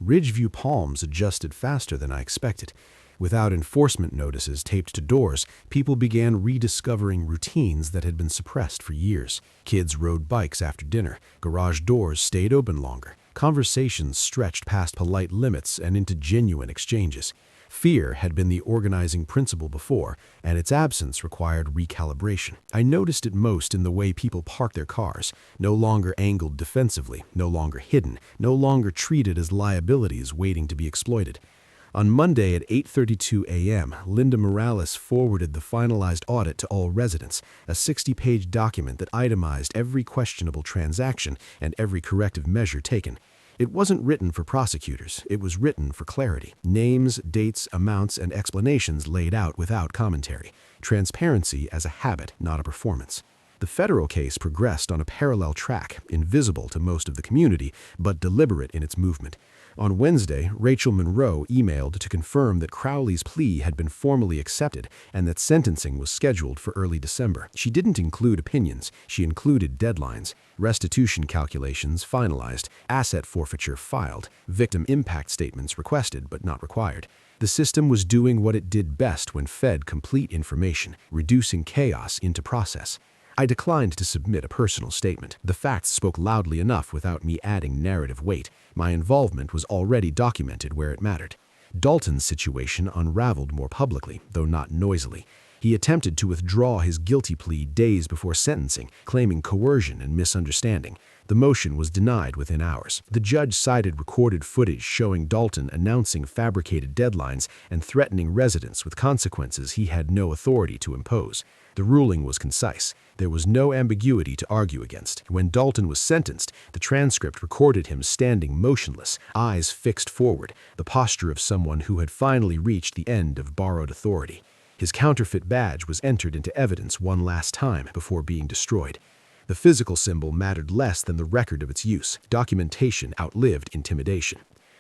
Ridgeview Palms adjusted faster than I expected. Without enforcement notices taped to doors, people began rediscovering routines that had been suppressed for years. Kids rode bikes after dinner. Garage doors stayed open longer. Conversations stretched past polite limits and into genuine exchanges. Fear had been the organizing principle before, and its absence required recalibration. I noticed it most in the way people park their cars, no longer angled defensively, no longer hidden, no longer treated as liabilities waiting to be exploited. On Monday at 8:32 a.m., Linda Morales forwarded the finalized audit to all residents, a 60-page document that itemized every questionable transaction and every corrective measure taken. It wasn't written for prosecutors. It was written for clarity. Names, dates, amounts, and explanations laid out without commentary. Transparency as a habit, not a performance. The federal case progressed on a parallel track, invisible to most of the community, but deliberate in its movement. On Wednesday, Rachel Monroe emailed to confirm that Crowley's plea had been formally accepted and that sentencing was scheduled for early December. She didn't include opinions. She included deadlines. Restitution calculations finalized, asset forfeiture filed, victim impact statements requested but not required. The system was doing what it did best when fed complete information, reducing chaos into process. I declined to submit a personal statement. The facts spoke loudly enough without me adding narrative weight. My involvement was already documented where it mattered. Dalton's situation unraveled more publicly, though not noisily. He attempted to withdraw his guilty plea days before sentencing, claiming coercion and misunderstanding. The motion was denied within hours. The judge cited recorded footage showing Dalton announcing fabricated deadlines and threatening residents with consequences he had no authority to impose. The ruling was concise. There was no ambiguity to argue against. When Dalton was sentenced, the transcript recorded him standing motionless, eyes fixed forward, the posture of someone who had finally reached the end of borrowed authority. His counterfeit badge was entered into evidence one last time before being destroyed. The physical symbol mattered less than the record of its use. Documentation outlived intimidation.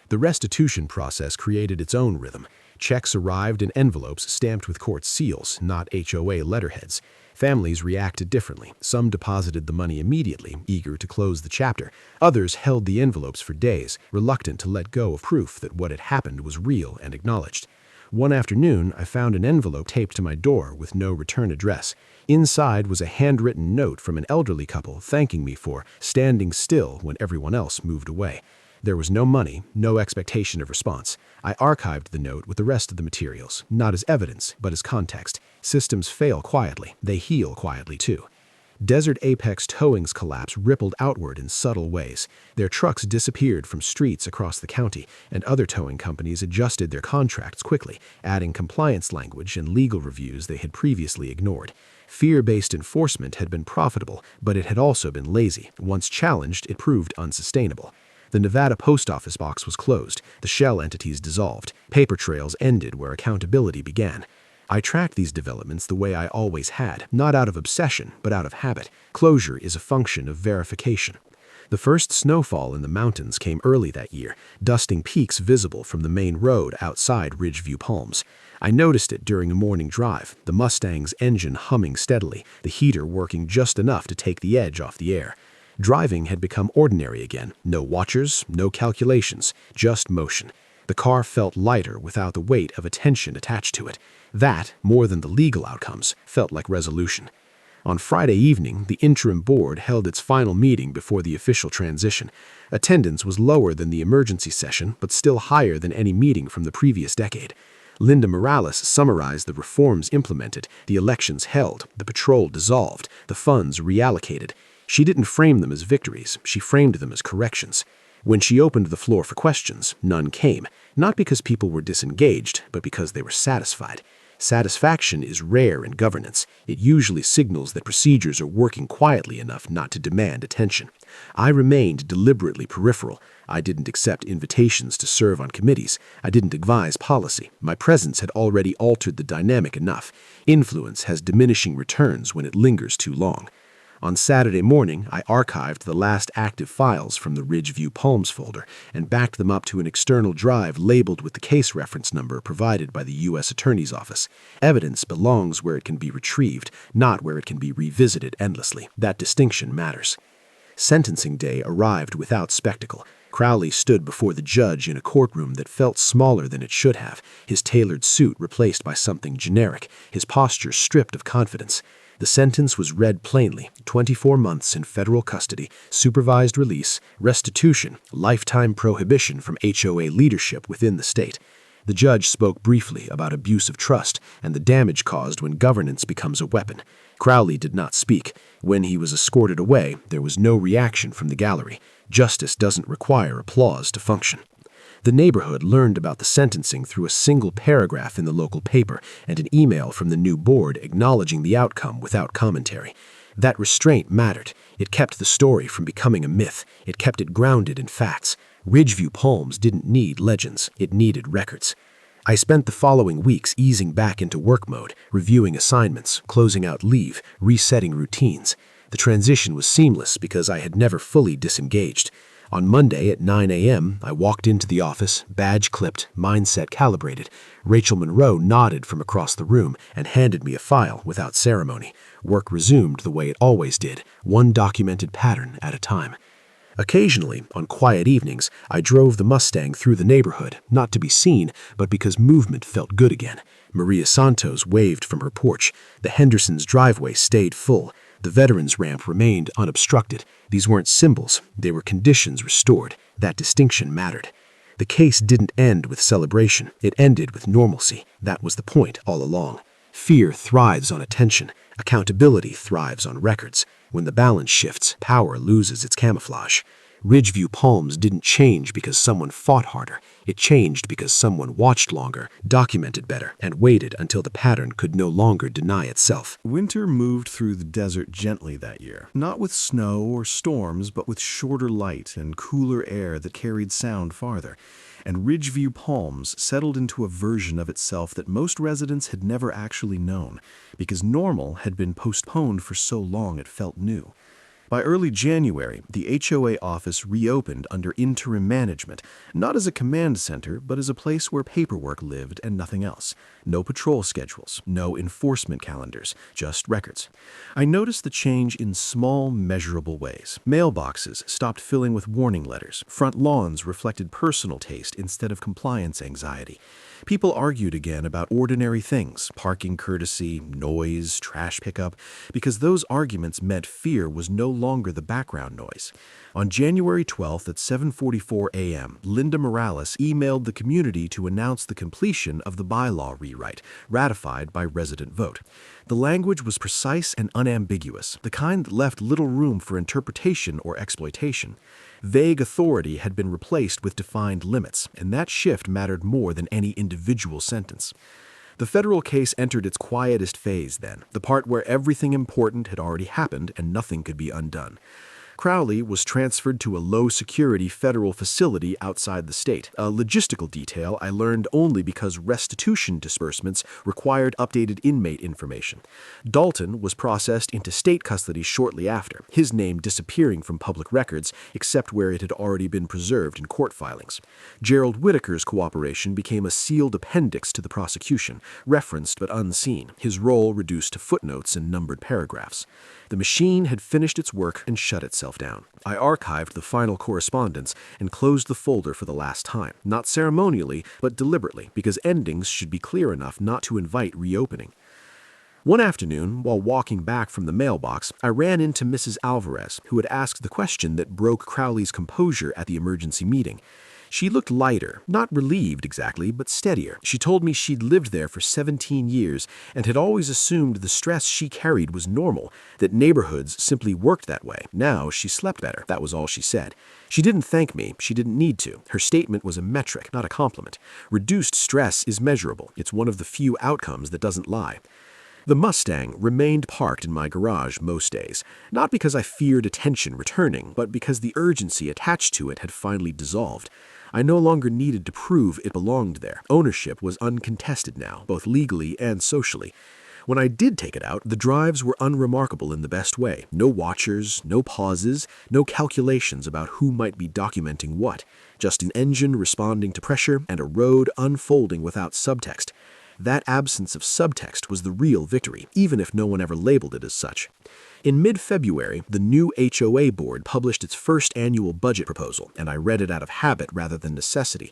The restitution process created its own rhythm. Checks arrived in envelopes stamped with court seals, not HOA letterheads. Families reacted differently. Some deposited the money immediately, eager to close the chapter. Others held the envelopes for days, reluctant to let go of proof that what had happened was real and acknowledged. One afternoon, I found an envelope taped to my door with no return address. Inside was a handwritten note from an elderly couple thanking me for standing still when everyone else moved away. There was no money, no expectation of response. I archived the note with the rest of the materials, not as evidence, but as context. Systems fail quietly. They heal quietly, too. Desert Apex Towing's collapse rippled outward in subtle ways. Their trucks disappeared from streets across the county, and other towing companies adjusted their contracts quickly, adding compliance language and legal reviews they had previously ignored. Fear-based enforcement had been profitable, but it had also been lazy. Once challenged, it proved unsustainable. The Nevada post office box was closed, the shell entities dissolved, paper trails ended where accountability began. I tracked these developments the way I always had, not out of obsession, but out of habit. Closure is a function of verification. The first snowfall in the mountains came early that year, dusting peaks visible from the main road outside Ridgeview Palms. I noticed it during a morning drive, the Mustang's engine humming steadily, the heater working just enough to take the edge off the air. Driving had become ordinary again. No watchers, no calculations, just motion. The car felt lighter without the weight of attention attached to it. That, more than the legal outcomes, felt like resolution. On Friday evening, the interim board held its final meeting before the official transition. Attendance was lower than the emergency session, but still higher than any meeting from the previous decade. Linda Morales summarized the reforms implemented, the elections held, the patrol dissolved, the funds reallocated. She didn't frame them as victories, she framed them as corrections. When she opened the floor for questions, none came, not because people were disengaged, but because they were satisfied. Satisfaction is rare in governance. It usually signals that procedures are working quietly enough not to demand attention. I remained deliberately peripheral. I didn't accept invitations to serve on committees. I didn't advise policy. My presence had already altered the dynamic enough. Influence has diminishing returns when it lingers too long. On Saturday morning, I archived the last active files from the Ridgeview Palms folder and backed them up to an external drive labeled with the case reference number provided by the U.S. Attorney's Office. Evidence belongs where it can be retrieved, not where it can be revisited endlessly. That distinction matters. Sentencing day arrived without spectacle. Crowley stood before the judge in a courtroom that felt smaller than it should have, his tailored suit replaced by something generic, his posture stripped of confidence. The sentence was read plainly: 24 months in federal custody, supervised release, restitution, lifetime prohibition from HOA leadership within the state. The judge spoke briefly about abuse of trust and the damage caused when governance becomes a weapon. Crowley did not speak. When he was escorted away, there was no reaction from the gallery. Justice doesn't require applause to function. The neighborhood learned about the sentencing through a single paragraph in the local paper and an email from the new board acknowledging the outcome without commentary. That restraint mattered. It kept the story from becoming a myth. It kept it grounded in facts. Ridgeview Palms didn't need legends. It needed records. I spent the following weeks easing back into work mode, reviewing assignments, closing out leave, resetting routines. The transition was seamless because I had never fully disengaged. On Monday at 9 a.m., I walked into the office, badge clipped, mindset calibrated. Rachel Monroe nodded from across the room and handed me a file without ceremony. Work resumed the way it always did, one documented pattern at a time. Occasionally, on quiet evenings, I drove the Mustang through the neighborhood, not to be seen, but because movement felt good again. Maria Santos waved from her porch. The Hendersons' driveway stayed full. The veterans' ramp remained unobstructed. These weren't symbols, they were conditions restored. That distinction mattered. The case didn't end with celebration, it ended with normalcy. That was the point all along. Fear thrives on attention. Accountability thrives on records. When the balance shifts, power loses its camouflage. Ridgeview Palms didn't change because someone fought harder. It changed because someone watched longer, documented better, and waited until the pattern could no longer deny itself. Winter moved through the desert gently that year, not with snow or storms, but with shorter light and cooler air that carried sound farther. And Ridgeview Palms settled into a version of itself that most residents had never actually known, because normal had been postponed for so long it felt new. By early January, the HOA office reopened under interim management, not as a command center, but as a place where paperwork lived and nothing else. No patrol schedules, no enforcement calendars, just records. I noticed the change in small, measurable ways. Mailboxes stopped filling with warning letters. Front lawns reflected personal taste instead of compliance anxiety. People argued again about ordinary things, parking courtesy, noise, trash pickup, because those arguments meant fear was no longer the background noise. On January 12th at 7:44 a.m., Linda Morales emailed the community to announce the completion of the bylaw rewrite, ratified by resident vote. The language was precise and unambiguous, the kind that left little room for interpretation or exploitation. Vague authority had been replaced with defined limits, and that shift mattered more than any individual sentence. The federal case entered its quietest phase then, the part where everything important had already happened and nothing could be undone. Crowley was transferred to a low-security federal facility outside the state, a logistical detail I learned only because restitution disbursements required updated inmate information. Dalton was processed into state custody shortly after, his name disappearing from public records except where it had already been preserved in court filings. Gerald Whitaker's cooperation became a sealed appendix to the prosecution, referenced but unseen, his role reduced to footnotes and numbered paragraphs. The machine had finished its work and shut itself down. I archived the final correspondence and closed the folder for the last time, not ceremonially, but deliberately, because endings should be clear enough not to invite reopening. One afternoon, while walking back from the mailbox, I ran into Mrs. Alvarez, who had asked the question that broke Crowley's composure at the emergency meeting. She looked lighter, not relieved exactly, but steadier. She told me she'd lived there for 17 years and had always assumed the stress she carried was normal, that neighborhoods simply worked that way. Now she slept better. That was all she said. She didn't thank me. She didn't need to. Her statement was a metric, not a compliment. Reduced stress is measurable. It's one of the few outcomes that doesn't lie. The Mustang remained parked in my garage most days, not because I feared attention returning, but because the urgency attached to it had finally dissolved. I no longer needed to prove it belonged there. Ownership was uncontested now, both legally and socially. When I did take it out, the drives were unremarkable in the best way. No watchers, no pauses, no calculations about who might be documenting what. Just an engine responding to pressure and a road unfolding without subtext. That absence of subtext was the real victory, even if no one ever labeled it as such. In mid-February, the new HOA board published its first annual budget proposal, and I read it out of habit rather than necessity.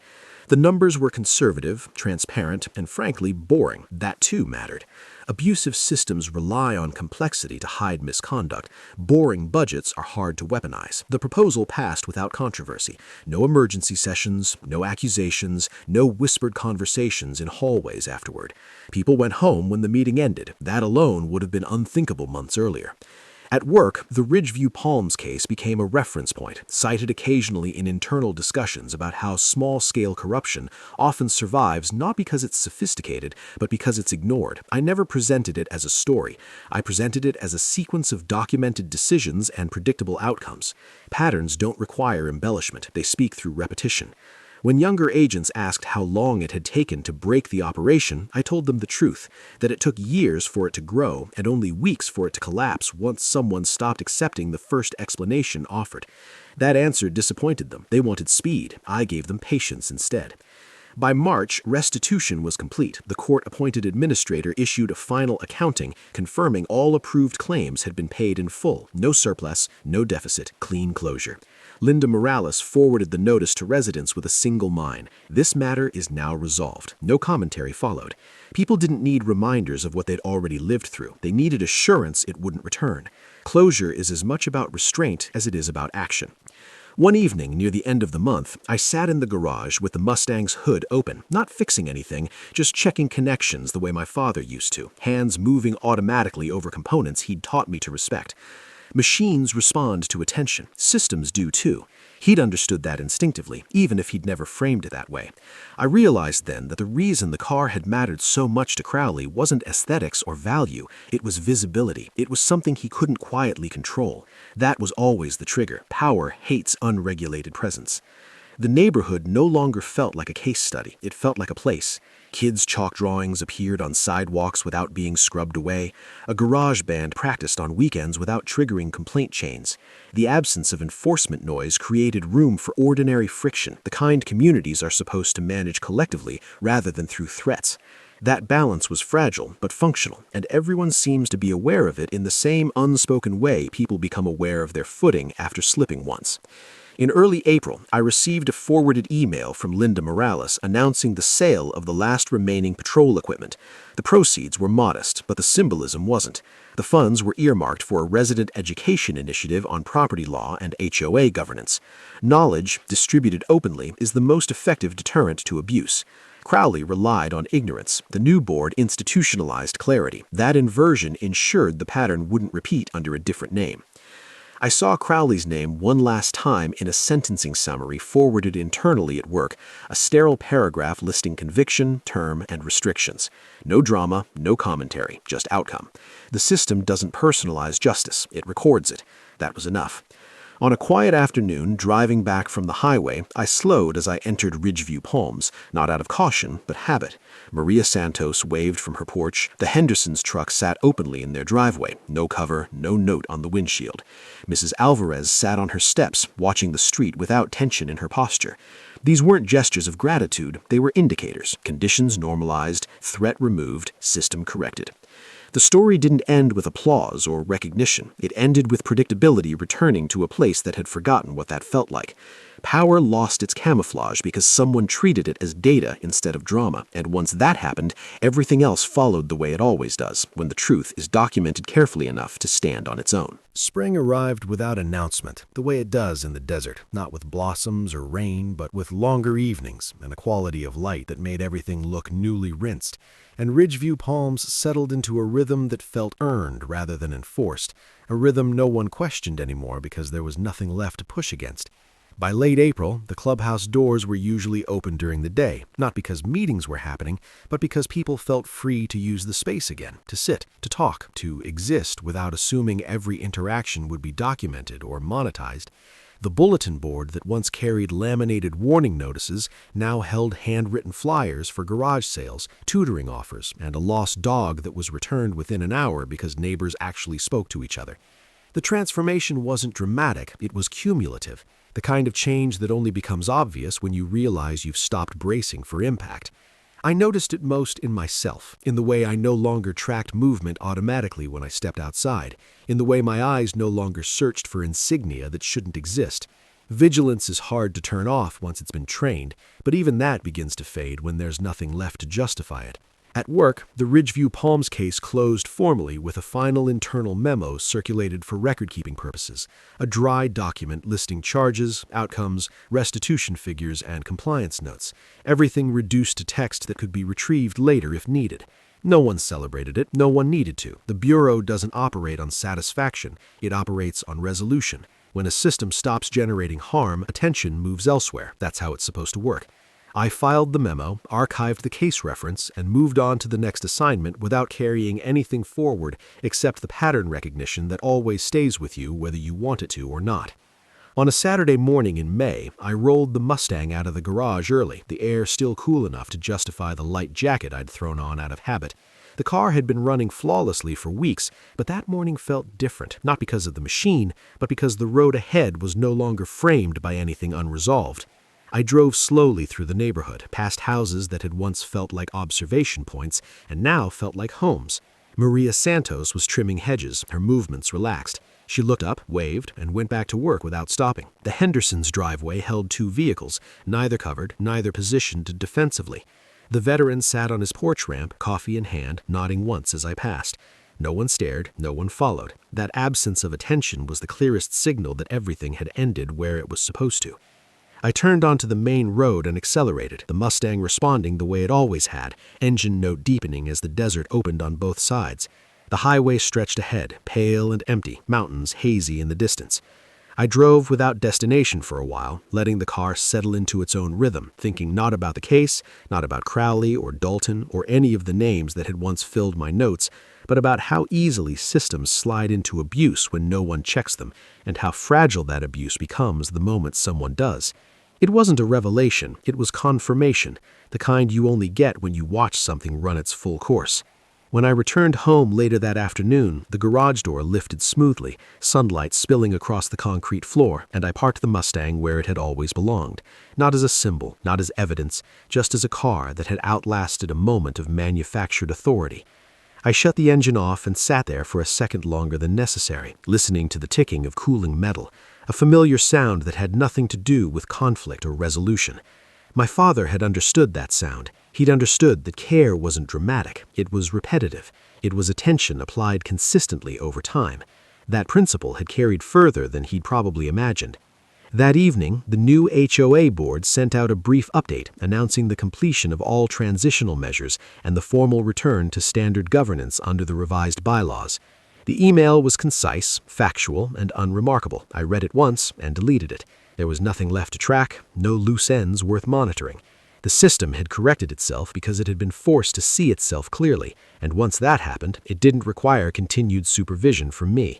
The numbers were conservative, transparent, and frankly boring. That too mattered. Abusive systems rely on complexity to hide misconduct. Boring budgets are hard to weaponize. The proposal passed without controversy. No emergency sessions, no accusations, no whispered conversations in hallways afterward. People went home when the meeting ended. That alone would have been unthinkable months earlier. At work, the Ridgeview Palms case became a reference point, cited occasionally in internal discussions about how small-scale corruption often survives not because it's sophisticated, but because it's ignored. I never presented it as a story. I presented it as a sequence of documented decisions and predictable outcomes. Patterns don't require embellishment. They speak through repetition. When younger agents asked how long it had taken to break the operation, I told them the truth, that it took years for it to grow and only weeks for it to collapse once someone stopped accepting the first explanation offered. That answer disappointed them. They wanted speed. I gave them patience instead. By March, restitution was complete. The court-appointed administrator issued a final accounting confirming all approved claims had been paid in full. No surplus, no deficit, clean closure. Linda Morales forwarded the notice to residents with a single line. This matter is now resolved. No commentary followed. People didn't need reminders of what they'd already lived through. They needed assurance it wouldn't return. Closure is as much about restraint as it is about action. One evening, near the end of the month, I sat in the garage with the Mustang's hood open, not fixing anything, just checking connections the way my father used to, hands moving automatically over components he'd taught me to respect. Machines respond to attention. Systems do too. He'd understood that instinctively, even if he'd never framed it that way. I realized then that the reason the car had mattered so much to Crowley wasn't aesthetics or value, it was visibility. It was something he couldn't quietly control. That was always the trigger. Power hates unregulated presence. The neighborhood no longer felt like a case study. It felt like a place.
Kids' chalk drawings appeared on sidewalks without being scrubbed away. A garage band practiced on weekends without triggering complaint chains. The absence of enforcement noise created room for ordinary friction, the kind communities are supposed to manage collectively rather than through threats. That balance was fragile but functional, and everyone seems to be aware of it in the same unspoken way people become aware of their footing after slipping once. In early April, I received a forwarded email from Linda Morales announcing the sale of the last remaining patrol equipment. The proceeds were modest, but the symbolism wasn't. The funds were earmarked for a resident education initiative on property law and HOA governance. Knowledge, distributed openly, is the most effective deterrent to abuse. Crowley relied on ignorance. The new board institutionalized clarity. That inversion ensured the pattern wouldn't repeat under a different name. I saw Crowley's name one last time in a sentencing summary forwarded internally at work, a sterile paragraph listing conviction, term, and restrictions. No drama, no commentary, just outcome. The system doesn't personalize justice, it records it. That was enough. On a quiet afternoon, driving back from the highway, I slowed as I entered Ridgeview Palms, not out of caution, but habit. Maria Santos waved from her porch. The Hendersons' truck sat openly in their driveway, no cover, no note on the windshield. Mrs. Alvarez sat on her steps, watching the street without tension in her posture. These weren't gestures of gratitude, they were indicators, conditions normalized, threat removed, system corrected. The story didn't end with applause or recognition. It ended with predictability returning to a place that had forgotten what that felt like. Power lost its camouflage because someone treated it as data instead of drama, and once that happened, everything else followed the way it always does, when the truth is documented carefully enough to stand on its own.
Spring arrived without announcement, the way it does in the desert, not with blossoms or rain, but with longer evenings and a quality of light that made everything look newly rinsed. And Ridgeview Palms settled into a rhythm that felt earned rather than enforced, a rhythm no one questioned anymore because there was nothing left to push against. By late April, the clubhouse doors were usually open during the day, not because meetings were happening, but because people felt free to use the space again, to sit, to talk, to exist without assuming every interaction would be documented or monetized. The bulletin board that once carried laminated warning notices now held handwritten flyers for garage sales, tutoring offers, and a lost dog that was returned within an hour because neighbors actually spoke to each other. The transformation wasn't dramatic, it was cumulative, the kind of change that only becomes obvious when you realize you've stopped bracing for impact. I noticed it most in myself, in the way I no longer tracked movement automatically when I stepped outside, in the way my eyes no longer searched for insignia that shouldn't exist. Vigilance is hard to turn off once it's been trained, but even that begins to fade when there's nothing left to justify it. At work, the Ridgeview Palms case closed formally with a final internal memo circulated for record-keeping purposes, a dry document listing charges, outcomes, restitution figures, and compliance notes, everything reduced to text that could be retrieved later if needed. No one celebrated it, no one needed to. The Bureau doesn't operate on satisfaction, it operates on resolution. When a system stops generating harm, attention moves elsewhere. That's how it's supposed to work. I filed the memo, archived the case reference, and moved on to the next assignment without carrying anything forward except the pattern recognition that always stays with you whether you want it to or not. On a Saturday morning in May, I rolled the Mustang out of the garage early, the air still cool enough to justify the light jacket I'd thrown on out of habit. The car had been running flawlessly for weeks, but that morning felt different, not because of the machine, but because the road ahead was no longer framed by anything unresolved. I drove slowly through the neighborhood, past houses that had once felt like observation points and now felt like homes. Maria Santos was trimming hedges, her movements relaxed. She looked up, waved, and went back to work without stopping. The Hendersons' driveway held 2 vehicles, neither covered, neither positioned defensively. The veteran sat on his porch ramp, coffee in hand, nodding once as I passed. No one stared, no one followed. That absence of attention was the clearest signal that everything had ended where it was supposed to. I turned onto the main road and accelerated, the Mustang responding the way it always had, engine note deepening as the desert opened on both sides. The highway stretched ahead, pale and empty, mountains hazy in the distance. I drove without destination for a while, letting the car settle into its own rhythm, thinking not about the case, not about Crowley or Dalton or any of the names that had once filled my notes, but about how easily systems slide into abuse when no one checks them, and how fragile that abuse becomes the moment someone does.
It wasn't a revelation, it was confirmation, the kind you only get when you watch something run its full course. When I returned home later that afternoon, the garage door lifted smoothly, sunlight spilling across the concrete floor, and I parked the Mustang where it had always belonged. Not as a symbol, not as evidence, just as a car that had outlasted a moment of manufactured authority. I shut the engine off and sat there for a second longer than necessary, listening to the ticking of cooling metal, a familiar sound that had nothing to do with conflict or resolution. My father had understood that sound. He'd understood that care wasn't dramatic, it was repetitive. It was attention applied consistently over time. That principle had carried further than he'd probably imagined. That evening, the new HOA board sent out a brief update announcing the completion of all transitional measures and the formal return to standard governance under the revised bylaws. The email was concise, factual, and unremarkable. I read it once and deleted it. There was nothing left to track, no loose ends worth monitoring. The system had corrected itself because it had been forced to see itself clearly, and once that happened, it didn't require continued supervision from me.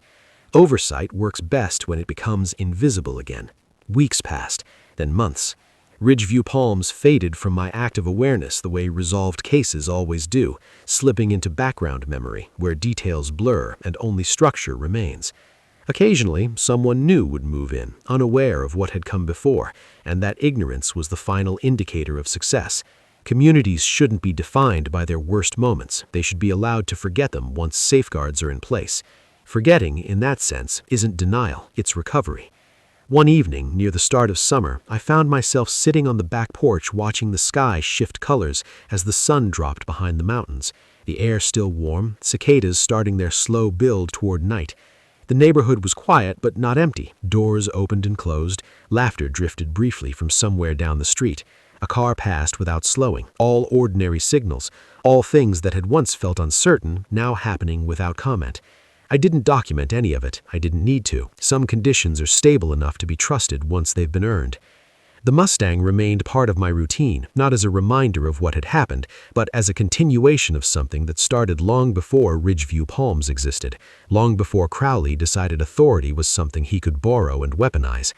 Oversight works best when it becomes invisible again. Weeks passed, then months. Ridgeview Palms faded from my active awareness the way resolved cases always do, slipping into background memory, where details blur and only structure remains. Occasionally, someone new would move in, unaware of what had come before, and that ignorance was the final indicator of success. Communities shouldn't be defined by their worst moments. They should be allowed to forget them once safeguards are in place. Forgetting, in that sense, isn't denial, it's recovery. One evening, near the start of summer, I found myself sitting on the back porch watching the sky shift colors as the sun dropped behind the mountains. The air still warm, cicadas starting their slow build toward night. The neighborhood was quiet but not empty. Doors opened and closed. Laughter drifted briefly from somewhere down the street. A car passed without slowing. All ordinary signals, all things that had once felt uncertain, now happening without comment. I didn't document any of it. I didn't need to. Some conditions are stable enough to be trusted once they've been earned. The Mustang remained part of my routine, not as a reminder of what had happened, but as a continuation of something that started long before Ridgeview Palms existed, long before Crowley decided authority was something he could borrow and weaponize.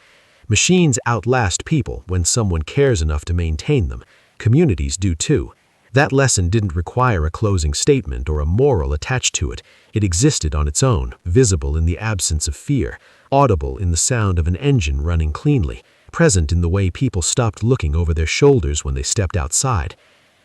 Machines outlast people when someone cares enough to maintain them. Communities do too. That lesson didn't require a closing statement or a moral attached to it. It existed on its own, visible in the absence of fear, audible in the sound of an engine running cleanly, present in the way people stopped looking over their shoulders when they stepped outside.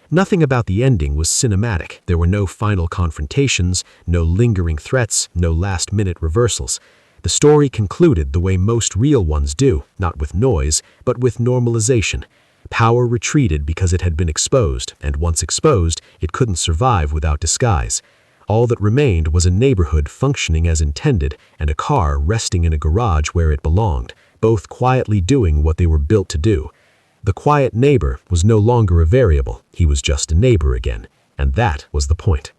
Nothing about the ending was cinematic. There were no final confrontations, no lingering threats, no last-minute reversals. The story concluded the way most real ones do, not with noise, but with normalization. Power retreated because it had been exposed, and once exposed, it couldn't survive without disguise. All that remained was a neighborhood functioning as intended and a car resting in a garage where it belonged, both quietly doing what they were built to do. The quiet neighbor was no longer a variable, he was just a neighbor again, and that was the point.